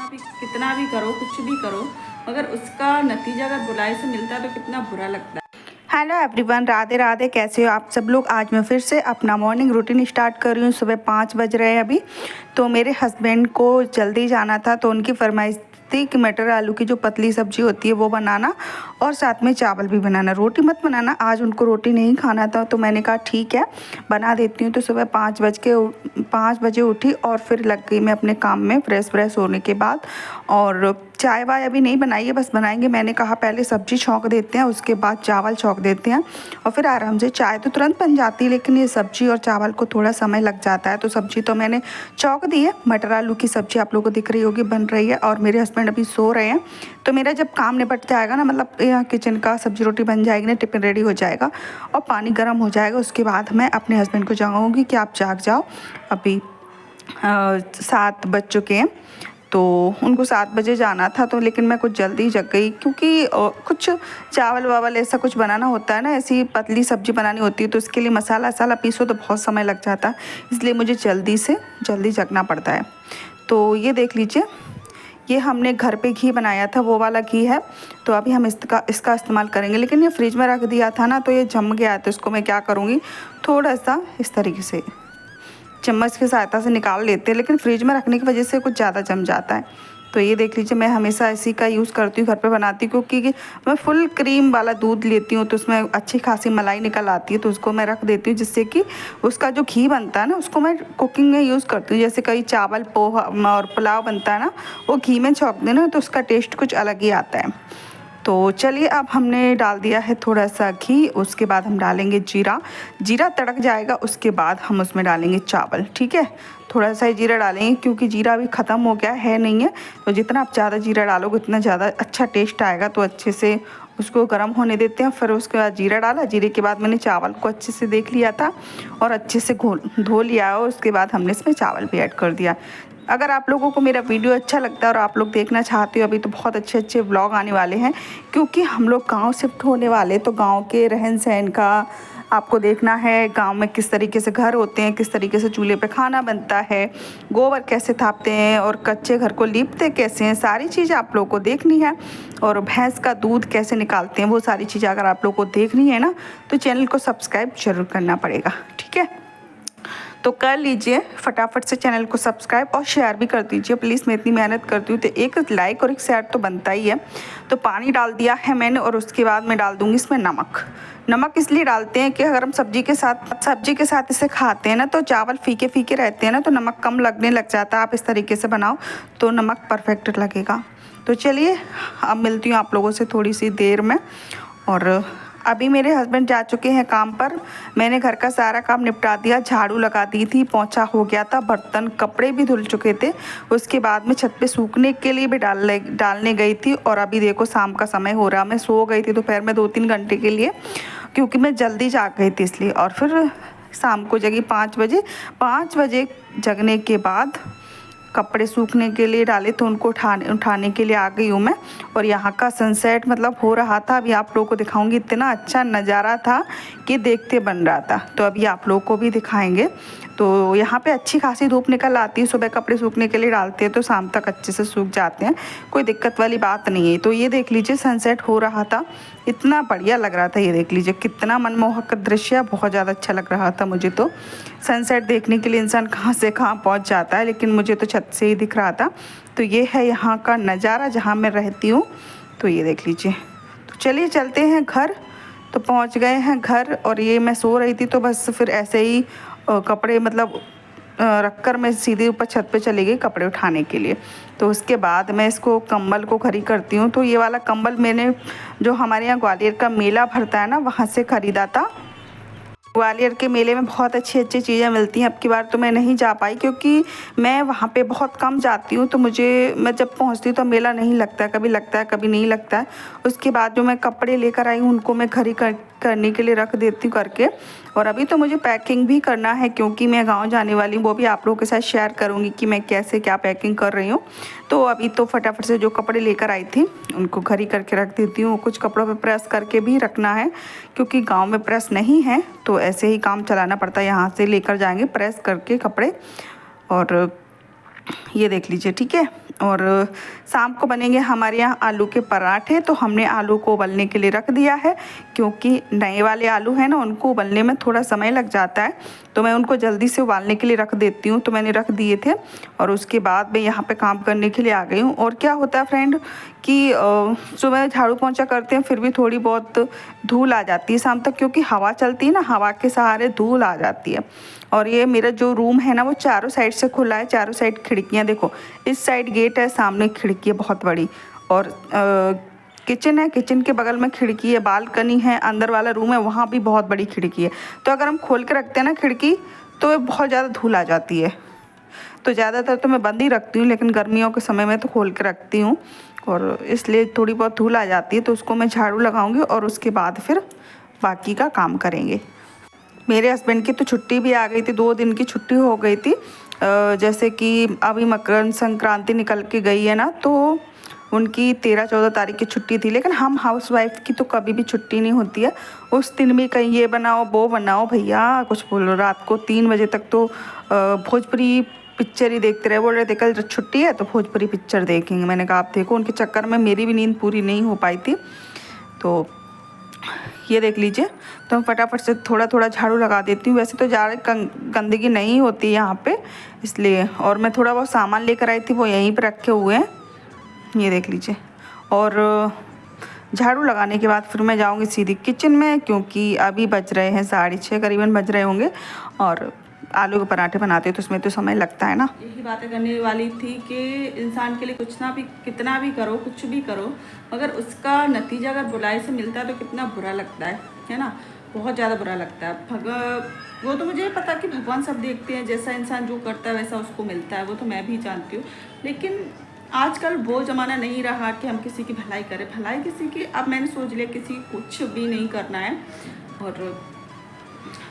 कितना भी करो, कुछ भी करो, मगर उसका नतीजा अगर बुराई से मिलता है तो कितना बुरा लगता है। Hello everyone, Radhe Radhe. कैसे हो आप सब लोग। आज मैं फिर से अपना मॉर्निंग रूटीन स्टार्ट कर रही हूँ। सुबह 5 बज रहे हैं अभी। तो मेरे हस्बैंड को जल्दी जाना था, तो उनकी फरमाइश थी कि मटर आलू की जो पतली सब्जी होती है वो बनाना और साथ में चावल भी बनाना, रोटी मत बनाना। आज उनको रोटी नहीं खाना था, तो मैंने कहा ठीक है बना देती हूँ। तो सुबह 5 बजे उठी और फिर लग गई मैं अपने काम में, फ्रेश होने के बाद। और चाय वाय अभी नहीं बनाई है, बस बनाएंगे। मैंने कहा पहले सब्जी छौंक देते हैं, उसके बाद चावल छौंक देते हैं और फिर आराम से। चाय तो तुरंत बन जाती है, लेकिन ये सब्जी और चावल को थोड़ा समय लग जाता है। तो सब्जी तो मैंने छौंक दी है। मटर आलू की सब्जी आप लोगों को दिख रही होगी बन रही है, और मेरे हस्बैंड अभी सो रहे हैं। तो मेरा जब काम निपट जाएगा ना, मतलब यहाँ किचन का सब्जी रोटी बन जाएगी ना, टिफिन रेडी हो जाएगा और पानी गर्म हो जाएगा, उसके बाद मैं अपने हस्बैंड को जगाऊंगी कि आप जाग जाओ। अभी 7 बज चुके हैं, तो उनको 7 बजे जाना था। तो लेकिन मैं कुछ जल्दी जग गई, क्योंकि कुछ चावल वावल ऐसा कुछ बनाना होता है ना, ऐसी पतली सब्जी बनानी होती है, तो उसके लिए मसाला वसाला पीसो तो बहुत समय लग जाता है। इसलिए मुझे जल्दी जगना पड़ता है। तो ये देख लीजिए, ये हमने घर पे घी बनाया था, वो वाला घी है। तो अभी हम इसका इस्तेमाल करेंगे। लेकिन ये फ्रिज में रख दिया था ना, तो ये जम गया है। तो इसको मैं क्या करूँगी, थोड़ा सा इस तरीके से चम्मच की सहायता से निकाल लेते हैं, लेकिन फ्रिज में रखने की वजह से कुछ ज़्यादा जम जाता है। तो ये देख लीजिए, मैं हमेशा इसी का यूज़ करती हूँ, घर पे बनाती हूँ, क्योंकि मैं फुल क्रीम वाला दूध लेती हूँ, तो उसमें अच्छी खासी मलाई निकल आती है। तो उसको मैं रख देती हूँ, जिससे कि उसका जो घी बनता है ना, उसको मैं कुकिंग में यूज़ करती हूँ। जैसे कई चावल पोहा और पुलाव बनता है ना, वो घी में छौंक देना, तो उसका टेस्ट कुछ अलग ही आता है। तो चलिए, अब हमने डाल दिया है थोड़ा सा घी। उसके बाद हम डालेंगे जीरा तड़क जाएगा, उसके बाद हम उसमें डालेंगे चावल। ठीक है, थोड़ा सा ही जीरा डालेंगे, क्योंकि जीरा अभी ख़त्म हो गया है नहीं है। तो जितना आप ज़्यादा जीरा डालोगे उतना ज़्यादा अच्छा टेस्ट आएगा। तो अच्छे से उसको गर्म होने देते हैं। फिर उसके बाद जीरा डाला, जीरे के बाद मैंने चावल को अच्छे से देख लिया था और अच्छे से धो लिया, और उसके बाद हमने इसमें चावल भी ऐड कर दिया। अगर आप लोगों को मेरा वीडियो अच्छा लगता है और आप लोग देखना चाहते हो, अभी तो बहुत अच्छे अच्छे व्लॉग आने वाले हैं, क्योंकि हम लोग गांव शिफ्ट होने वाले। तो गांव के रहन सहन का आपको देखना है, गांव में किस तरीके से घर होते हैं, किस तरीके से चूल्हे पे खाना बनता है, गोबर कैसे थापते हैं और कच्चे घर को लीपते कैसे हैं, सारी चीज़ें आप लोगों को देखनी है। और भैंस का दूध कैसे निकालते हैं, वो सारी चीज़ें अगर आप लोगों को देखनी है ना, तो चैनल को सब्सक्राइब जरूर करना पड़ेगा। ठीक है, तो कर लीजिए फटाफट से चैनल को सब्सक्राइब और शेयर भी कर दीजिए प्लीज़। मैं इतनी मेहनत करती हूँ तो एक लाइक और एक शेयर तो बनता ही है। तो पानी डाल दिया है मैंने, और उसके बाद मैं डाल दूँगी इसमें नमक इसलिए डालते हैं कि अगर हम सब्जी के साथ इसे खाते हैं ना, तो चावल फीके फीके रहते हैं ना, तो नमक कम लगने लग जाता है। आप इस तरीके से बनाओ तो नमक परफेक्ट लगेगा। तो चलिए, अब मिलती हूँ आप लोगों से थोड़ी सी देर में। और अभी मेरे हस्बैंड जा चुके हैं काम पर। मैंने घर का सारा काम निपटा दिया, झाड़ू लगा दी थी, पोंछा हो गया था, बर्तन कपड़े भी धुल चुके थे। उसके बाद मैं छत पे सूखने के लिए भी डालने गई थी। और अभी देखो शाम का समय हो रहा, मैं सो गई थी दोपहर में 2-3 घंटे के लिए, क्योंकि मैं जल्दी जाग गई थी इसलिए। और फिर शाम को जगी 5 बजे। 5 बजे जगने के बाद कपड़े सूखने के लिए डाले, तो उनको उठाने के लिए आ गई हूँ मैं। और यहाँ का सनसेट मतलब हो रहा था, अभी आप लोगों को दिखाऊंगी। इतना अच्छा नज़ारा था कि देखते बन रहा था। तो अभी आप लोगों को भी दिखाएंगे। तो यहाँ पे अच्छी खासी धूप निकल आती है, सुबह कपड़े सूखने के लिए डालते हैं तो शाम तक अच्छे से सूख जाते हैं, कोई दिक्कत वाली बात नहीं है। तो ये देख लीजिए, सनसेट हो रहा था, इतना बढ़िया लग रहा था। ये देख लीजिए कितना मनमोहक दृश्य, बहुत ज़्यादा अच्छा लग रहा था मुझे। तो सनसेट देखने के लिए इंसान कहाँ से कहाँ पहुँच जाता है, लेकिन मुझे तो छत से ही दिख रहा था। तो ये है यहाँ का नज़ारा जहाँ मैं रहती हूँ। तो ये देख लीजिए। तो चलिए चलते हैं घर। तो पहुँच गए हैं घर, और ये मैं सो रही थी, तो बस फिर ऐसे ही कपड़े मतलब रखकर मैं सीधे ऊपर छत पे चली गई कपड़े उठाने के लिए। तो उसके बाद मैं इसको कंबल को खड़ी करती हूँ। तो ये वाला कंबल मैंने, जो हमारे यहाँ ग्वालियर का मेला भरता है ना, वहाँ से ख़रीदा था। ग्वालियर के मेले में बहुत अच्छी अच्छी चीज़ें मिलती हैं। अब की बार तो मैं नहीं जा पाई, क्योंकि मैं वहाँ पे बहुत कम जाती हूँ। तो मैं जब पहुँचती हूँ तो मेला नहीं लगता है, कभी लगता है कभी नहीं लगता है। उसके बाद जो मैं कपड़े लेकर आई हूँ, उनको मैं घर ही करने के लिए रख देती हूँ करके। और अभी तो मुझे पैकिंग भी करना है, क्योंकि मैं गाँव जाने वाली हूँ। वो भी आप लोगों के साथ शेयर करूँगी कि मैं कैसे क्या पैकिंग कर रही हूँ। तो अभी तो फटाफट से जो कपड़े लेकर आई थी उनको घर ही करके रख देती हूँ। कुछ कपड़ों पे प्रेस करके भी रखना है, क्योंकि गांव में प्रेस नहीं है, तो ऐसे ही काम चलाना पड़ता है। यहाँ से लेकर जाएंगे प्रेस करके कपड़े। और ये देख लीजिए, ठीक है। और शाम को बनेंगे हमारे यहाँ आलू के पराठे। तो हमने आलू को उबलने के लिए रख दिया है, क्योंकि नए वाले आलू हैं ना, उनको उबलने में थोड़ा समय लग जाता है, तो मैं उनको जल्दी से उबालने के लिए रख देती हूँ। तो मैंने रख दिए थे और उसके बाद मैं यहाँ पे काम करने के लिए आ गई हूँ। और क्या होता है फ्रेंड कि सुबह झाड़ू पोंछा करते हैं फिर भी थोड़ी बहुत धूल आ जाती है शाम तक, क्योंकि हवा चलती है ना, हवा के सहारे धूल आ जाती है। और ये मेरा जो रूम है ना वो चारों साइड से खुला है, चारों साइड खिड़कियाँ, देखो इस साइड गेट है, सामने खिड़की है बहुत बड़ी, और किचन है, किचन के बगल में खिड़की है, बालकनी है, अंदर वाला रूम है वहाँ भी बहुत बड़ी खिड़की है। तो अगर हम खोल के रखते हैं ना खिड़की तो बहुत ज़्यादा धूल आ जाती है। तो ज़्यादातर तो मैं बंद ही रखती हूँ, लेकिन गर्मियों के समय में तो खोल के रखती हूँ, और इसलिए थोड़ी बहुत धूल आ जाती है। तो उसको मैं झाड़ू लगाऊंगी और उसके बाद फिर बाकी का काम करेंगे। मेरे हस्बैंड की तो छुट्टी भी आ गई थी, 2 दिन की छुट्टी हो गई थी। जैसे कि अभी मकर संक्रांति निकल के गई है ना, तो उनकी 13-14 तारीख की छुट्टी थी। लेकिन हम हाउसवाइफ की तो कभी भी छुट्टी नहीं होती है। उस दिन भी कहीं ये बनाओ वो बनाओ, भैया कुछ बोलो। रात को 3 बजे तक तो भोजपुरी पिक्चर ही देखते रहे। बोल रहे थे कल छुट्टी है तो भोजपुरी पिक्चर देखेंगे। मैंने कहा आप देखो, उनके चक्कर में मेरी भी नींद पूरी नहीं हो पाई थी। तो ये देख लीजिए, तो मैं फटाफट से थोड़ा थोड़ा झाड़ू लगा देती हूँ। वैसे तो ज़्यादा गंदगी नहीं होती यहाँ पे, इसलिए। और मैं थोड़ा बहुत सामान लेकर आई थी, वो यहीं पे रखे हुए हैं, ये देख लीजिए। और झाड़ू लगाने के बाद फिर मैं जाऊँगी सीधी किचन में, क्योंकि अभी बज रहे हैं 6:30 करीबन बज रहे होंगे, और आलू के पराठे बनाते हैं तो उसमें तो समय लगता है ना। यही बातें करने वाली थी कि इंसान के लिए कुछ ना भी, कितना भी करो, कुछ भी करो, मगर उसका नतीजा अगर बुराई से मिलता है तो कितना बुरा लगता है ना, बहुत ज़्यादा बुरा लगता है। वो तो मुझे पता कि भगवान सब देखते हैं, जैसा इंसान जो करता है वैसा उसको मिलता है, वो तो मैं भी जानती हूँ। लेकिन आजकल वो ज़माना नहीं रहा कि हम किसी की भलाई करें। भलाई किसी की, अब मैंने सोच लिया किसी कुछ भी नहीं करना है। और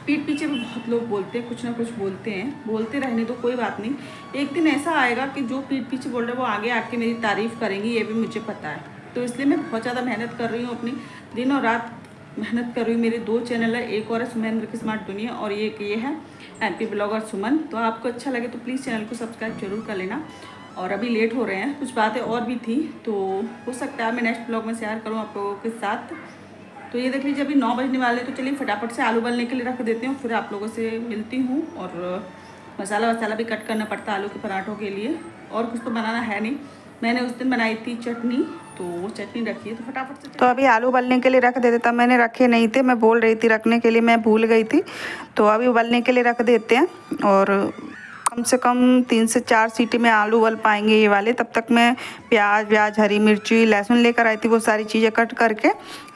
पीठ पीछे भी बहुत लोग बोलते हैं, कुछ ना कुछ बोलते हैं, बोलते रहने तो कोई बात नहीं। एक दिन ऐसा आएगा कि जो पीठ पीछे बोल रहे हैं वो आगे आके मेरी तारीफ़ करेंगी, ये भी मुझे पता है। तो इसलिए मैं बहुत ज़्यादा मेहनत कर रही हूँ, अपनी दिन और रात मेहनत कर रही हूँ। मेरे 2 चैनल है, एक और है सुमेंद्र की स्मार्ट दुनिया, और ये है MP ब्लॉगर सुमन। तो आपको अच्छा लगे तो प्लीज़ चैनल को सब्सक्राइब जरूर कर लेना। और अभी लेट हो रहे हैं, कुछ बातें और भी थी, तो हो सकता है मैं नेक्स्ट ब्लॉग में शेयर करूँ आप लोगों के साथ। तो ये देख लीजिए, अभी 9 बजने वाले, तो चलिए फटाफट से आलू उबलने के लिए रख देती हूँ, फिर आप लोगों से मिलती हूँ। और मसाला वसाला भी कट करना पड़ता है आलू के पराठों के लिए, और कुछ तो बनाना है नहीं। मैंने उस दिन बनाई थी चटनी, तो वो चटनी रखी है, तो फटाफट से। तो अभी आलू उबलने के लिए रख देते, तब मैंने रखे नहीं थे, मैं बोल रही थी रखने के लिए, मैं भूल गई थी। तो अभी उबलने के लिए रख देते हैं, और कम से कम 3 से 4 सीटी में आलू उबल पाएंगे ये वाले। तब तक मैं प्याज, हरी मिर्ची, लहसुन लेकर आई थी, वो सारी चीज़ें कट करके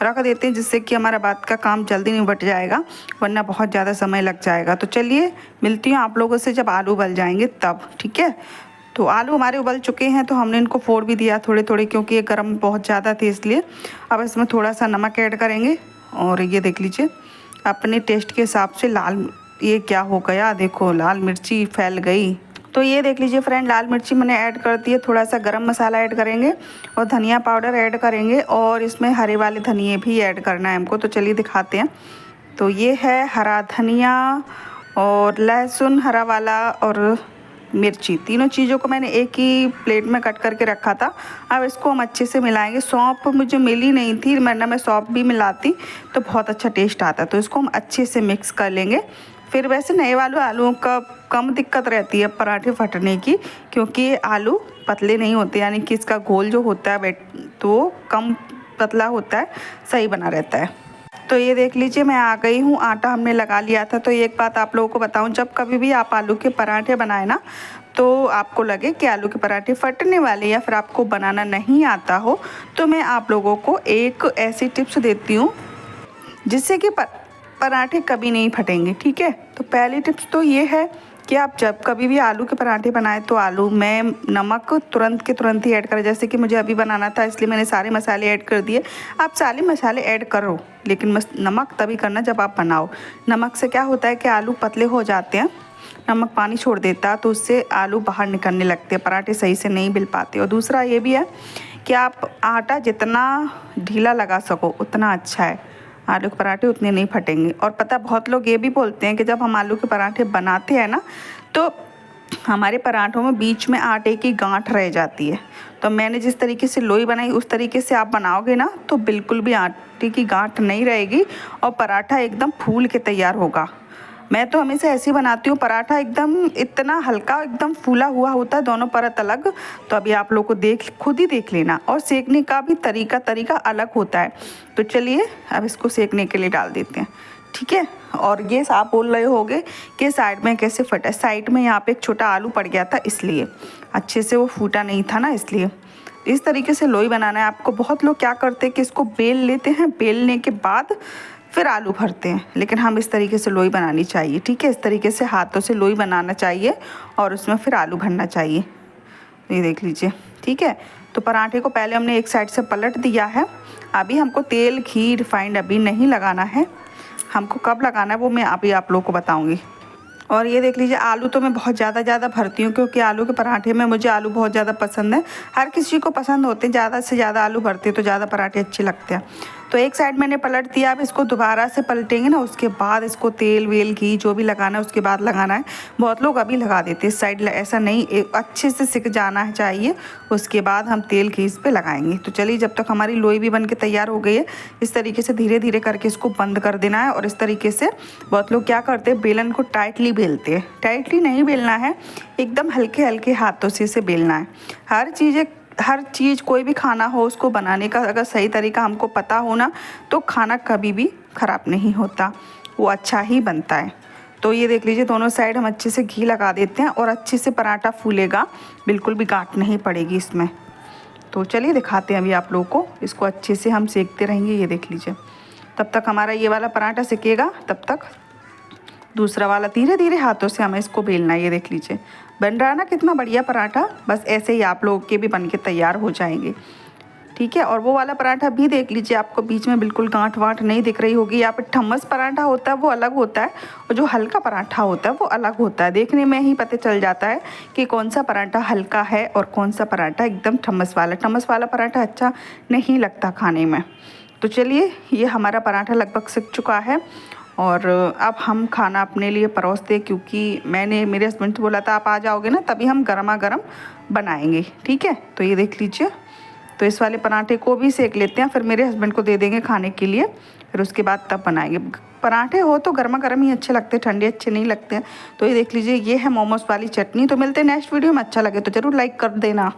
रख देते हैं, जिससे कि हमारा बात का काम जल्दी निपट जाएगा, वरना बहुत ज़्यादा समय लग जाएगा। तो चलिए मिलती हूँ आप लोगों से जब आलू उबल जाएंगे तब, ठीक है। तो आलू हमारे उबल चुके हैं, तो हमने इनको फोड़ भी दिया थोड़े थोड़े, क्योंकि ये गर्म बहुत ज़्यादा थे इसलिए। अब इसमें थोड़ा सा नमक ऐड करेंगे, और ये देख लीजिए अपने टेस्ट के हिसाब से लाल, ये क्या हो गया देखो, लाल मिर्ची फैल गई। तो ये देख लीजिए फ्रेंड, लाल मिर्ची मैंने ऐड कर दी है। थोड़ा सा गरम मसाला ऐड करेंगे, और धनिया पाउडर ऐड करेंगे, और इसमें हरे वाले धनिए भी ऐड करना है हमको। तो चलिए दिखाते हैं। तो ये है हरा धनिया और लहसुन हरा वाला और मिर्ची, तीनों चीज़ों को मैंने एक ही प्लेट में कट करके रखा था। अब इसको हम अच्छे से मिलाएंगे। सौंफ मुझे मिली नहीं थी, वरना मैं सौंफ भी मिलाती तो बहुत अच्छा टेस्ट आता। तो इसको हम अच्छे से मिक्स कर लेंगे। फिर वैसे नए वाले आलूओं का कम दिक्कत रहती है पराठे फटने की, क्योंकि ये आलू पतले नहीं होते, यानी कि इसका घोल जो होता है तो कम पतला होता है, सही बना रहता है। तो ये देख लीजिए मैं आ गई हूँ, आटा हमने लगा लिया था। तो एक बात आप लोगों को बताऊँ, जब कभी भी आप आलू के पराठे बनाए ना, तो आपको लगे कि आलू के पराठे फटने वाले या फिर आपको बनाना नहीं आता हो, तो मैं आप लोगों को एक ऐसी टिप्स देती हूँ जिससे कि पराठे कभी नहीं फटेंगे, ठीक है। तो पहली टिप्स तो ये है कि आप जब कभी भी आलू के पराठे बनाएं तो आलू में नमक तुरंत के तुरंत ही ऐड करें। जैसे कि मुझे अभी बनाना था, इसलिए मैंने सारे मसाले ऐड कर दिए। आप सारे मसाले ऐड करो, लेकिन नमक तभी करना जब आप बनाओ। नमक से क्या होता है कि आलू पतले हो जाते हैं, नमक पानी छोड़ देता है, तो उससे आलू बाहर निकलने लगते हैं, पराठे सही से नहीं बेल पाते। और दूसरा ये भी है कि आप आटा जितना ढीला लगा सको उतना अच्छा है, आलू के पराठे उतने नहीं फटेंगे। और पता, बहुत लोग ये भी बोलते हैं कि जब हम आलू के पराठे बनाते हैं ना, तो हमारे पराठों में बीच में आटे की गांठ रह जाती है। तो मैंने जिस तरीके से लोई बनाई उस तरीके से आप बनाओगे ना तो बिल्कुल भी आटे की गांठ नहीं रहेगी और पराठा एकदम फूल के तैयार होगा। मैं तो हमेशा ऐसे ही बनाती हूँ, पराठा एकदम इतना हल्का एकदम फूला हुआ होता है, दोनों परत अलग। तो अभी आप लोग को खुद ही देख लेना। और सेकने का भी तरीका अलग होता है। तो चलिए अब इसको सेकने के लिए डाल देते हैं, ठीक है। और ये आप बोल रहे होगे कि साइड में कैसे फटा, साइड में यहाँ पे एक छोटा आलू पड़ गया था, इसलिए अच्छे से वो फूटा नहीं था ना, इसलिए। इस तरीके से लोई बनाना है आपको। बहुत लोग क्या करते हैं कि इसको बेल लेते हैं, बेलने के बाद फिर आलू भरते हैं, लेकिन हम इस तरीके से लोई बनानी चाहिए, ठीक है। इस तरीके से हाथों से लोई बनाना चाहिए और उसमें फिर आलू भरना चाहिए। ये देख लीजिए, ठीक है। तो पराठे को पहले हमने एक साइड से पलट दिया है। अभी हमको तेल, घी, रिफाइंड अभी नहीं लगाना है। हमको कब लगाना है वो मैं अभी आप लोगों को बताऊंगी। और ये देख लीजिए, आलू तो मैं बहुत ज़्यादा भरती हूँ क्योंकि आलू के पराठे में मुझे आलू बहुत ज़्यादा पसंद है। हर किसी को पसंद होते हैं, ज़्यादा से ज़्यादा आलू भरते हैं तो ज़्यादा पराठे अच्छे लगते हैं। तो एक साइड मैंने पलट दिया। अब इसको दोबारा से पलटेंगे ना, उसके बाद इसको तेल वेल घी जो भी लगाना है उसके बाद लगाना है। बहुत लोग अभी लगा देते हैं इस साइड, ऐसा नहीं, अच्छे से सिक जाना चाहिए, उसके बाद हम तेल घी इस पर लगाएंगे। तो चलिए, जब तक हमारी लोई भी बन के तैयार हो गई है, इस तरीके से धीरे धीरे करके इसको बंद कर देना है। और इस तरीके से बहुत लोग क्या करते हैं, बेलन को टाइटली बेलते हैं। टाइटली नहीं बेलना है, एकदम हल्के हल्के हाथों से इसे बेलना है। हर चीज़ कोई भी खाना हो उसको बनाने का अगर सही तरीका हमको पता हो ना, तो खाना कभी भी ख़राब नहीं होता, वो अच्छा ही बनता है। तो ये देख लीजिए, दोनों साइड हम अच्छे से घी लगा देते हैं और अच्छे से पराठा फूलेगा, बिल्कुल भी गांठ नहीं पड़ेगी इसमें। तो चलिए दिखाते हैं अभी आप लोगों को। इसको अच्छे से हम सेकते रहेंगे। ये देख लीजिए, तब तक हमारा ये वाला पराठा सिकेगा, तब तक दूसरा वाला धीरे धीरे हाथों से हमें इसको बेलना है। ये देख लीजिए, बन रहा है ना कितना बढ़िया पराठा। बस ऐसे ही आप लोगों के भी बन के तैयार हो जाएंगे, ठीक है। और वो वाला पराठा भी देख लीजिए, आपको बीच में बिल्कुल गांठ वाँठ नहीं दिख रही होगी। यहाँ पे ठम्मस पराठा होता है वो अलग होता है, और जो हल्का पराठा होता है वो अलग होता है। देखने में ही पता चल जाता है कि कौन सा पराठा हल्का है और कौन सा पराठा एकदम ठम्मस वाला पराठा अच्छा नहीं लगता खाने में। तो चलिए, ये हमारा पराठा लगभग सिक चुका है और अब हम खाना अपने लिए परोसते, क्योंकि मैंने मेरे हस्बैंड से बोला था आप आ जाओगे ना तभी हम गरमा गरम बनाएंगे, ठीक है। तो ये देख लीजिए, तो इस वाले पराठे को भी सेक लेते हैं, फिर मेरे हस्बैंड को दे देंगे खाने के लिए, फिर उसके बाद तब बनाएंगे। पराठे हो तो गर्मा गर्म ही अच्छे लगते हैं, ठंडे अच्छे नहीं लगते हैं। तो ये देख लीजिए, ये है मोमोज वाली चटनी। तो मिलते हैं नेक्स्ट वीडियो में। अच्छा लगे तो ज़रूर लाइक कर देना।